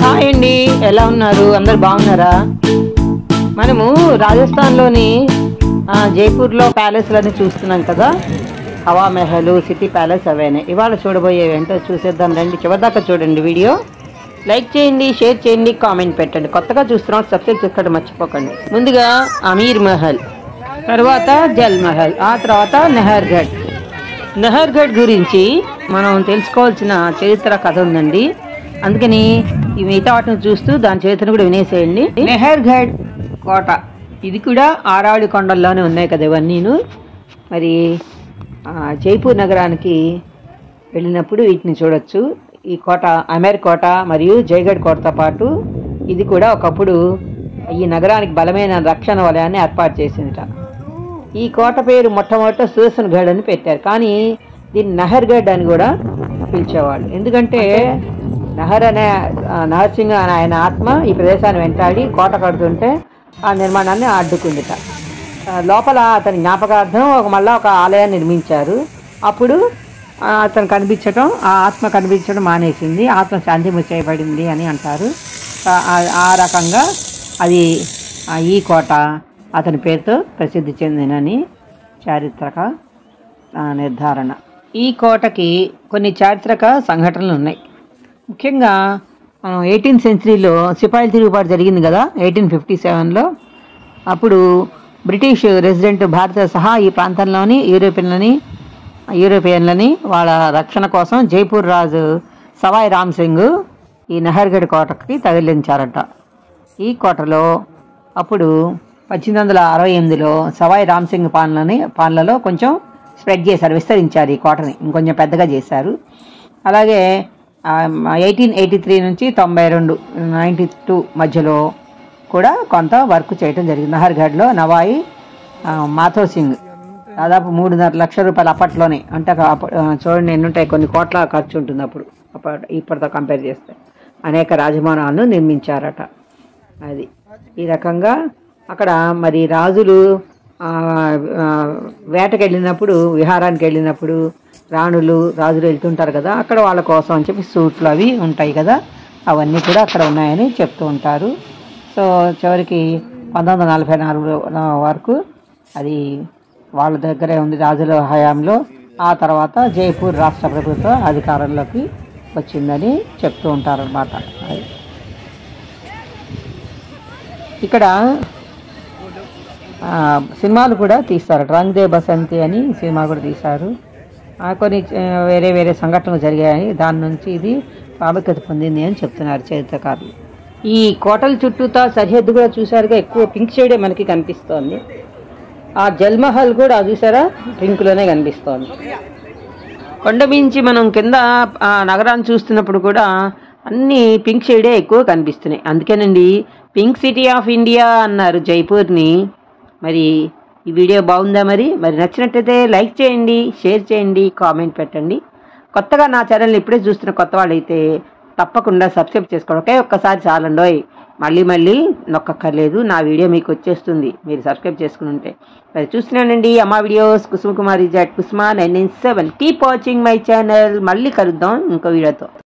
Hi అండి, ఎలా ఉన్నారు? అందరు బాగున్నారా? మనము రాజస్థాన్లోని జైపూర్లో ప్యాలెస్లని చూస్తున్నాం కదా. హవా మహల్, సిటీ ప్యాలెస్ అవేనే ఇవాళ చూడబోయేవి ఏంటో చూసేద్దాం రండి. చివరిదాకా చూడండి. వీడియో లైక్ చేయండి, షేర్ చేయండి, కామెంట్ పెట్టండి. కొత్తగా చూస్తున్నాం, సబ్స్క్రైబ్ చేసుకోవడం మర్చిపోకండి. ముందుగా అమీర్ మహల్, తర్వాత జల్ మహల్, ఆ తర్వాత నహర్గఢ్. నహర్గఢ్ గురించి మనం తెలుసుకోవాల్సిన చరిత్ర కథ ఉందండి. అందుకని ఈ మిగతా వాటిని చూస్తూ దాని చరిత్రను కూడా వినేసేయండి. నహర్గఢ్ కోట, ఇది కూడా ఆరావళి కొండల్లోనే ఉన్నాయి కదా ఇవన్నీను. మరి జైపూర్ నగరానికి వెళ్ళినప్పుడు వీటిని చూడొచ్చు. ఈ కోట అమీర్ కోట మరియు జైగఢ్ కోటతో పాటు ఇది కూడా ఒకప్పుడు ఈ నగరానికి బలమైన రక్షణ వలయాన్ని ఏర్పాటు చేసిందట. ఈ కోట పేరు మొట్టమొదట సుదర్శన్గఢ్ అని పెట్టారు, కానీ దీన్ని నహర్గఢ్ అని కూడా పిలిచేవాళ్ళు. ఎందుకంటే నహర్ సింగ్ అనే ఆయన ఆత్మ ఈ ప్రదేశాన్ని వెంటాడి కోట కడుతుంటే ఆ నిర్మాణాన్ని అడ్డుకుందిట. లోపల అతని జ్ఞాపకార్థం మళ్ళీ ఒక ఆలయాన్ని నిర్మించారు. అప్పుడు అతను కనిపించడం, ఆ ఆత్మ కనిపించడం మానేసింది, ఆత్మ శాంతింపు చేయబడింది అని అంటారు. ఆ రకంగా అది ఈ కోట అతని పేరుతో ప్రసిద్ధి చెందినని చారిత్రక నిర్ధారణ. ఈ కోటకి కొన్ని చారిత్రక సంఘటనలు ఉన్నాయి. ముఖ్యంగా 18th సెంచరీలో సిపాయిల తిరుగుబాటు జరిగింది కదా 1857లో. అప్పుడు బ్రిటిష్ రెసిడెంట్ భారత సహా ఈ ప్రాంతంలోని యూరోపియన్లని వాళ్ళ రక్షణ కోసం జైపూర్ రాజు సవాయ్ రామ్ సింగ్ ఈ నహర్గఢ్ కోటకి తగిలించారట. ఈ కోటలో అప్పుడు 1868లో సవాయ్ రామ్ సింగ్ పాలనలో కొంచెం స్ప్రెడ్ చేశారు, విస్తరించారు ఈ కోటని, ఇంకొంచెం పెద్దగా చేశారు. అలాగే 1883 నుంచి 92 మధ్యలో కూడా కొంత వర్క్ చేయడం జరిగింది. నహర్గఢ్లో నవాయి మాధో సింగ్ దాదాపు 3.5 లక్షల రూపాయలు అప్పట్లోనే, అంటే చూడండి ఎన్ని ఉంటాయి, కొన్ని కోట్ల ఖర్చు ఉంటుంది అప్పుడు, ఇప్పటితో కంపేర్ చేస్తే. అనేక రాజభవనాలను నిర్మించారట. అది ఈ రకంగా అక్కడ మరి రాజులు వేటకి వెళ్ళినప్పుడు, విహారానికి వెళ్ళినప్పుడు రాజులు వెళ్తుంటారు కదా, అక్కడ వాళ్ళ కోసం అని చెప్పి సూట్లు అవి ఉంటాయి కదా, అవన్నీ కూడా అక్కడ ఉన్నాయని చెప్తూ ఉంటారు. సో చివరికి 1944 వరకు అది వాళ్ళ దగ్గరే ఉంది రాజుల హయాంలో. ఆ తర్వాత జైపూర్ రాష్ట్ర ప్రభుత్వ అధికారంలోకి వచ్చిందని చెప్తూ ఉంటారన్నమాట. ఇక్కడ సినిమాలు కూడా తీస్తారు. రంగ్ దే బసంతి అని సినిమా కూడా తీశారు. కొన్ని వేరే సంఘటనలు జరిగాయి, దాని నుంచి ఇది ప్రాముఖ్యత పొందింది అని చెప్తున్నారు చరిత్రకారులు. ఈ కోటల చుట్టూతా సరిహద్దు కూడా చూసారుగా, ఎక్కువ పింక్ షేడే మనకి కనిపిస్తోంది. ఆ జల్మహల్ కూడా చూసారా, పింక్లోనే కనిపిస్తోంది. కొండ మించి మనం కింద నగరాన్ని చూస్తున్నప్పుడు కూడా అన్నీ పింక్ షేడే ఎక్కువ కనిపిస్తున్నాయి. అందుకేనండి పింక్ సిటీ ఆఫ్ ఇండియా అన్నారు జైపూర్ని. మరి ఈ వీడియో బాగుందా? మరి నచ్చినట్టయితే లైక్ చేయండి, షేర్ చేయండి, కామెంట్ పెట్టండి. కొత్తగా నా ఛానల్ని ఇప్పుడే చూస్తున్న కొత్త వాళ్ళైతే తప్పకుండా సబ్స్క్రైబ్ చేసుకోండి. ఒక్కసారి చాలండోయ్, మళ్ళీ నొక్కక్కర్లేదు, నా వీడియో మీకు వచ్చేస్తుంది మీరు సబ్స్క్రైబ్ చేసుకుని ఉంటే. మరి చూస్తున్నానండి అమ్మా వీడియోస్, కుసుమ కుమారి జట్ Kusuma 997. Keep watching my channel. మళ్ళీ కలుద్దాం ఇంకో వీడియోతో.